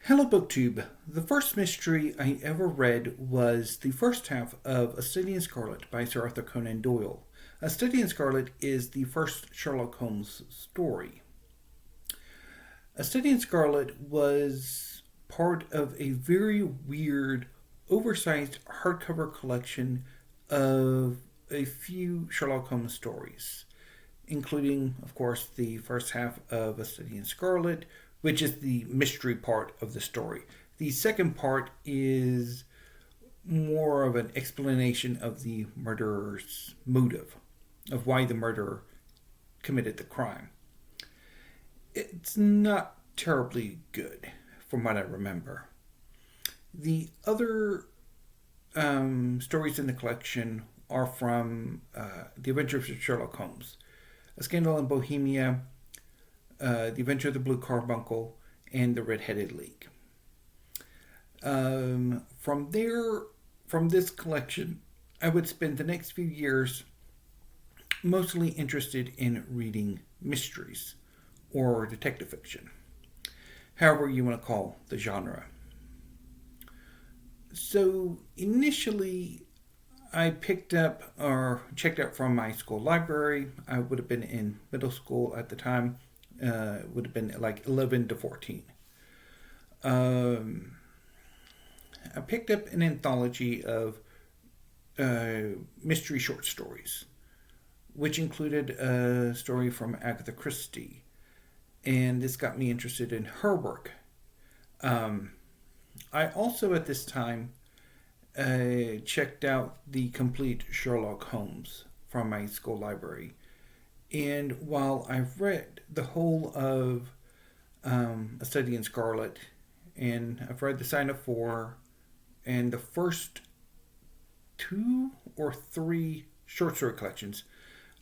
Hello, BookTube. The first mystery I ever read was the first half of A Study in Scarlet by Sir Arthur Conan Doyle. A Study in Scarlet is the first Sherlock Holmes story. A Study in Scarlet was part of a very weird, oversized hardcover collection of a few Sherlock Holmes stories, including, of course, the first half of A Study in Scarlet, which is the mystery part of the story. The second part is more of an explanation of the murderer's motive, of why the murderer committed the crime. It's not terribly good, from what I remember. The other stories in the collection are from The Adventures of Sherlock Holmes, A Scandal in Bohemia, The Adventure of the Blue Carbuncle, and The Red-Headed League. From this collection, I would spend the next few years mostly interested in reading mysteries or detective fiction, however you want to call the genre. So initially, I picked up or checked out from my school library. I would have been in middle school at the time. Would have been like 11 to 14. I picked up an anthology of mystery short stories, which included a story from Agatha Christie, and this got me interested in her work. I also at this time checked out the complete Sherlock Holmes from my school library. And while I've read the whole of A Study in Scarlet, and I've read The Sign of Four, and the first 2 or 3 short story collections,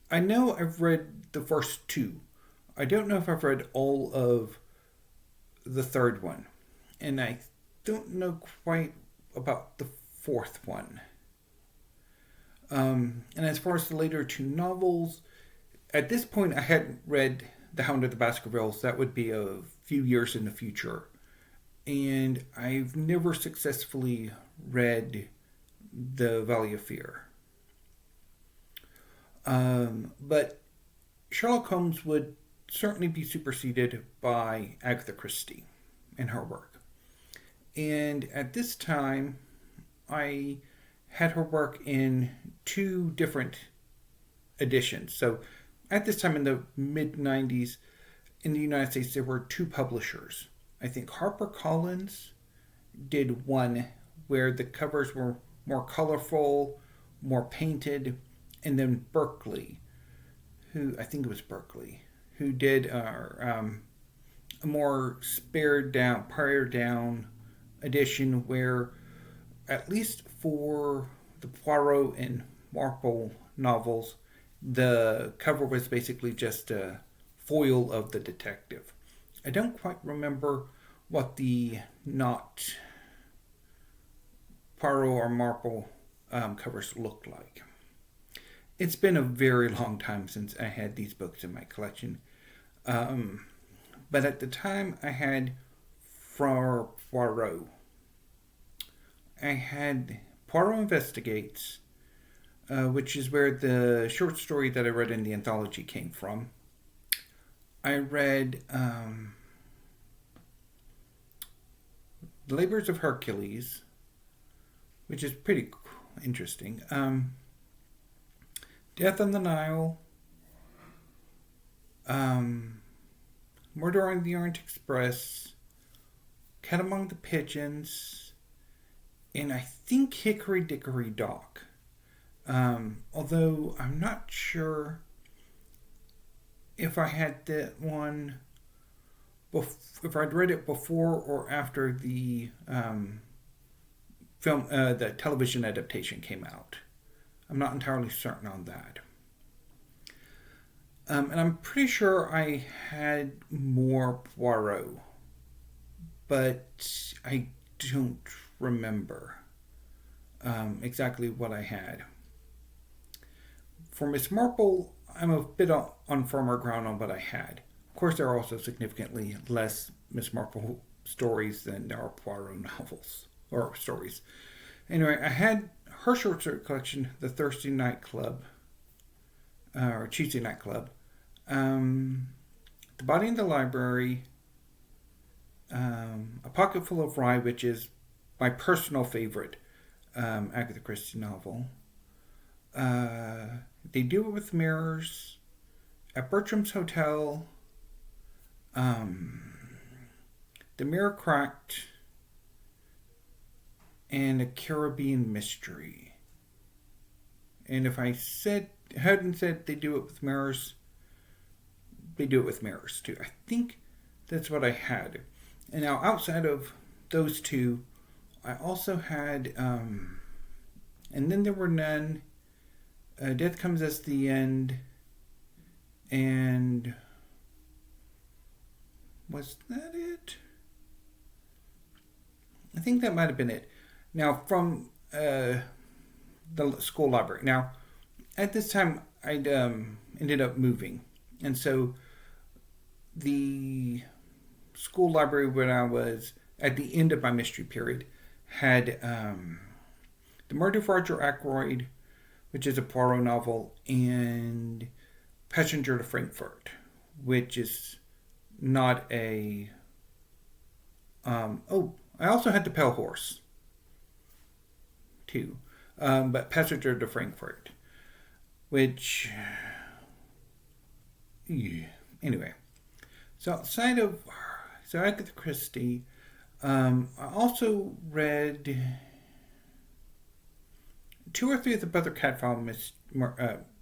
I know I've read the first 2. I don't know if I've read all of the third one, and I don't know quite about the fourth one. And as far as the later 2 novels, at this point, I hadn't read The Hound of the Baskervilles. That would be a few years in the future. And I've never successfully read The Valley of Fear. But Sherlock Holmes would certainly be superseded by Agatha Christie and her work. And at this time, I had her work in 2 different editions. So at this time in the mid 90s, in the United States, there were 2 publishers. I think HarperCollins did one where the covers were more colorful, more painted, and then Berkley, who I think it was Berkley, who did a more pared down edition where, at least for the Poirot and Marple novels, the cover was basically just a foil of the detective. I don't quite remember what the not Poirot or Marple covers looked like. It's been a very long time since I had these books in my collection. But at the time I had for Poirot, I had Poirot Investigates, which is where the short story that I read in the anthology came from. I read The Labors of Hercules, which is pretty interesting. Death on the Nile, Murder on the Orient Express, Cat Among the Pigeons, and I think Hickory Dickory Dock. Although I'm not sure if I had that one, if I'd read it before or after the the television adaptation came out. I'm not entirely certain on that. And I'm pretty sure I had more Poirot, but I don't remember exactly what I had. For Miss Marple, I'm a bit on firmer ground on what I had. Of course, there are also significantly less Miss Marple stories than there are Poirot novels or stories. Anyway, I had her short story collection, The Thursday Night Club, or Tuesday Night Club, The Body in the Library, A Pocket Full of Rye, which is my personal favorite Agatha Christie novel. They Do It with Mirrors, At Bertram's Hotel, The Mirror Cracked, and A Caribbean Mystery. And if I hadn't said They Do It with Mirrors, They Do It with Mirrors too. I think that's what I had. And now outside of those two, I also had, and then there were none. Death Comes at the End, and was that it? I think that might have been it. Now, from the school library. Now, at this time, I'd ended up moving, and so the school library when I was at the end of my mystery period had The Murder of Roger Ackroyd, which is a Poirot novel, and Passenger to Frankfurt, which is not a... I also had The Pale Horse, too. But Passenger to Frankfurt, which... Anyway. So outside of... So Agatha Christie, I also read 2 or 3 of the Brother Cadfael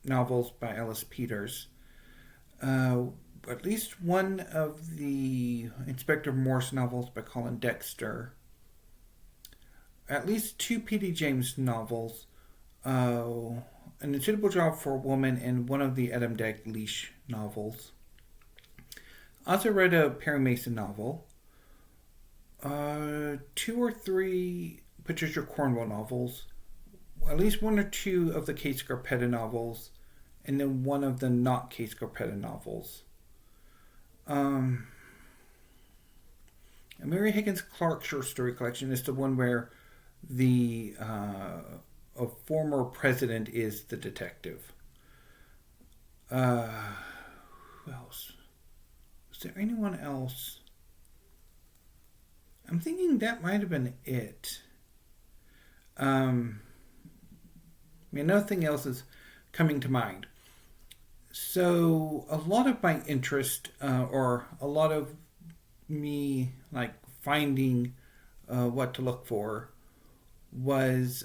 novels by Alice Peters. At least one of the Inspector Morse novels by Colin Dexter. At least 2 P.D. James novels. An Unsuitable Job for a Woman, and one of the Adam Dalgliesh novels. I also read a Perry Mason novel. 2 or 3 Patricia Cornwell novels. At least 1 or 2 of the Kate Scarpetta novels, and then one of the not Kate Scarpetta novels. A Mary Higgins Clark short story collection is the one where the a former president is the detective. Who else? Is there anyone else? I'm thinking that might have been it. Nothing else is coming to mind. So a lot of my interest, or a lot of me like finding what to look for, was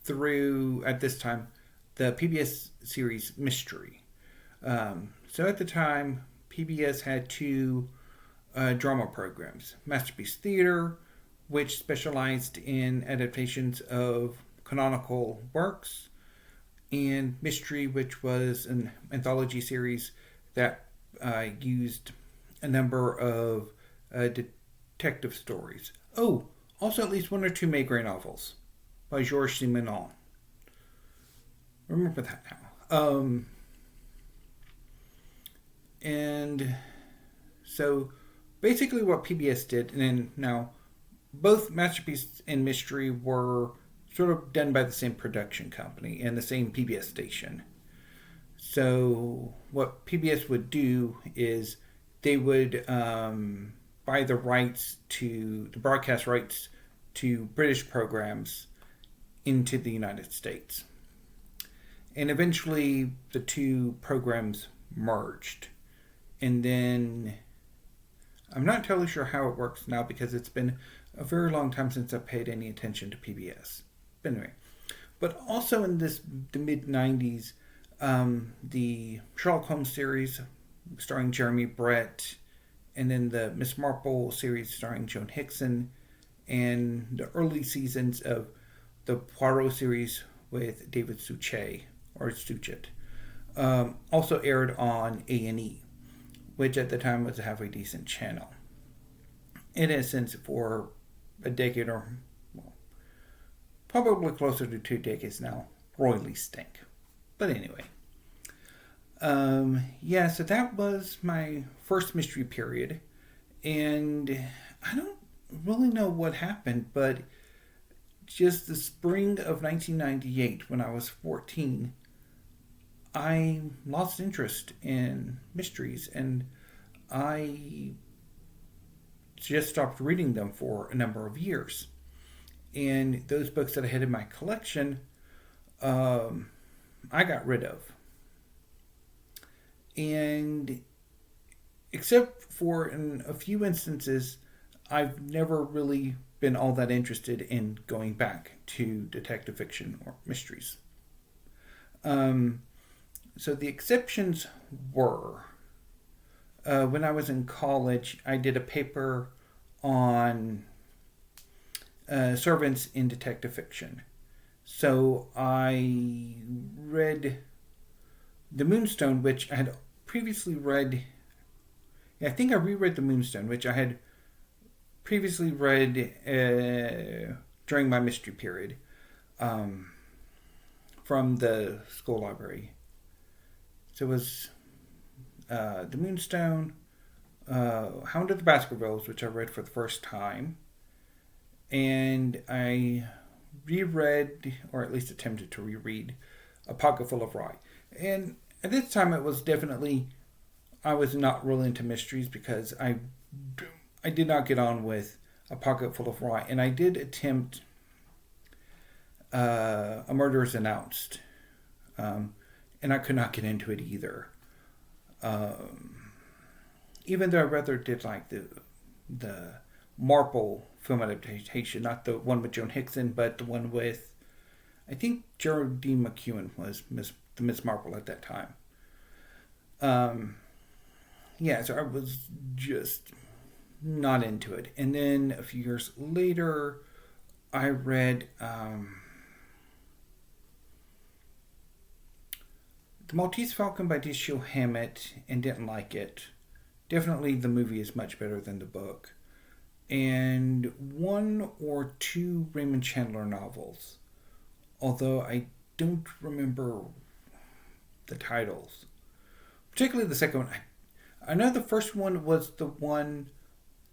through, at this time, the PBS series Mystery. So at the time, PBS had 2 drama programs. Masterpiece Theater, which specialized in adaptations of canonical works, and Mystery, which was an anthology series that used a number of detective stories. Oh, also at least 1 or 2 Maigret novels by Georges Simenon. Remember that now. And so basically what PBS did, and then now both Masterpiece and Mystery were sort of done by the same production company and the same PBS station. So what PBS would do is they would buy the broadcast rights to British programs into the United States. And eventually the 2 programs merged. And then I'm not totally sure how it works now because it's been a very long time since I paid any attention to PBS. But anyway, but also in the mid-90s, the Sherlock Holmes series starring Jeremy Brett, and then the Miss Marple series starring Joan Hickson, and the early seasons of the Poirot series with David Suchet, also aired on A&E, which at the time was a halfway decent channel. It has since, for a decade or probably closer to 2 decades now, royally stink. But anyway. So that was my first mystery period. And I don't really know what happened, but just the spring of 1998, when I was 14, I lost interest in mysteries, and I just stopped reading them for a number of years. And those books that I had in my collection, I got rid of. And except for in a few instances, I've never really been all that interested in going back to detective fiction or mysteries. So the exceptions were when I was in college, I did a paper on servants in detective fiction. So I read The Moonstone, which I had previously read. I think I reread The Moonstone, which I had previously read during my mystery period from the school library. So it was The Moonstone, Hound of the Baskervilles, which I read for the first time, and I reread, or at least attempted to reread, A Pocket Full of Rye. And at this time, it was definitely, I was not really into mysteries because I did not get on with A Pocket Full of Rye, and I did attempt A Murder is Announced, and I could not get into it either. Even though I rather did like the Marple film adaptation, not the one with Joan Hickson, but the one with, I think Geraldine McEwen was the Miss Marple at that time. Yeah, so I was just not into it. And then a few years later, I read The Maltese Falcon by D.C. Hammett and didn't like it. Definitely the movie is much better than the book. And one or two Raymond Chandler novels, although I don't remember the titles. Particularly the second one. I know the first one was the one,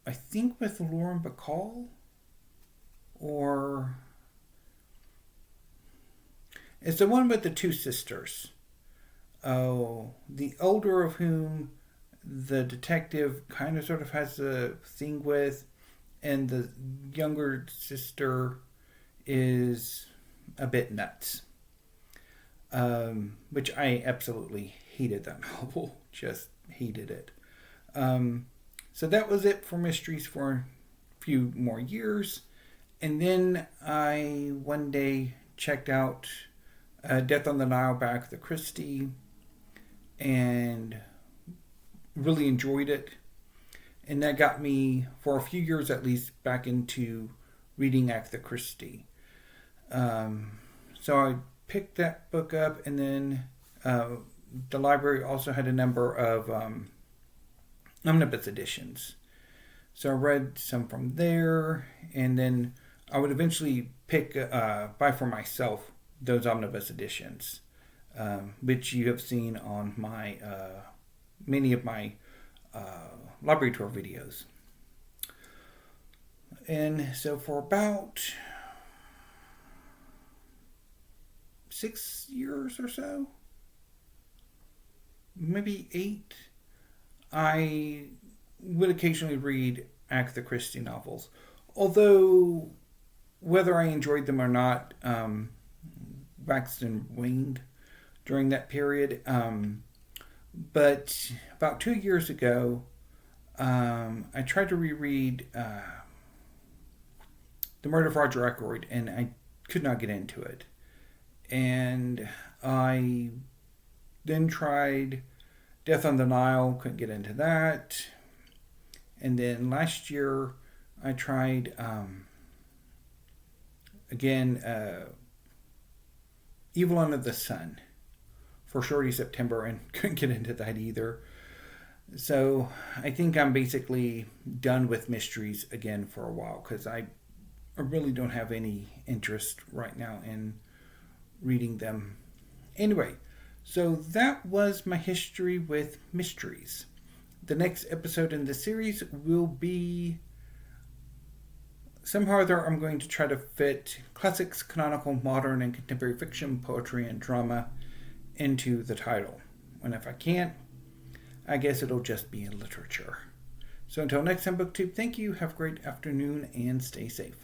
I think, with Lauren Bacall, or it's the one with the two sisters. Oh, the older of whom the detective kind of sort of has a thing with, and the younger sister is a bit nuts. Which I absolutely hated that novel. Just hated it. So that was it for mysteries for a few more years. And then I one day checked out Death on the Nile by Agatha Christie and really enjoyed it. And that got me, for a few years at least, back into reading Agatha Christie. So I picked that book up, and then the library also had a number of omnibus editions. So I read some from there, and then I would eventually buy for myself those omnibus editions, which you have seen on my many of my library tour videos. And so for about 6 years or so, maybe 8, I would occasionally read Agatha Christie novels. Although, whether I enjoyed them or not, waxed and waned during that period. But about 2 years ago, I tried to reread The Murder of Roger Ackroyd, and I could not get into it. And I then tried Death on the Nile, couldn't get into that. And then last year, I tried, Evil Under the Sun for Shorty September, and couldn't get into that either. So I think I'm basically done with mysteries again for a while, because I really don't have any interest right now in reading them. Anyway, so that was my history with mysteries. The next episode in the series will be somehow or other I'm going to try to fit classics, canonical, modern, and contemporary fiction, poetry, and drama into the title. And if I can't, I guess it'll just be in literature. So until next time, BookTube, thank you, have a great afternoon, and stay safe.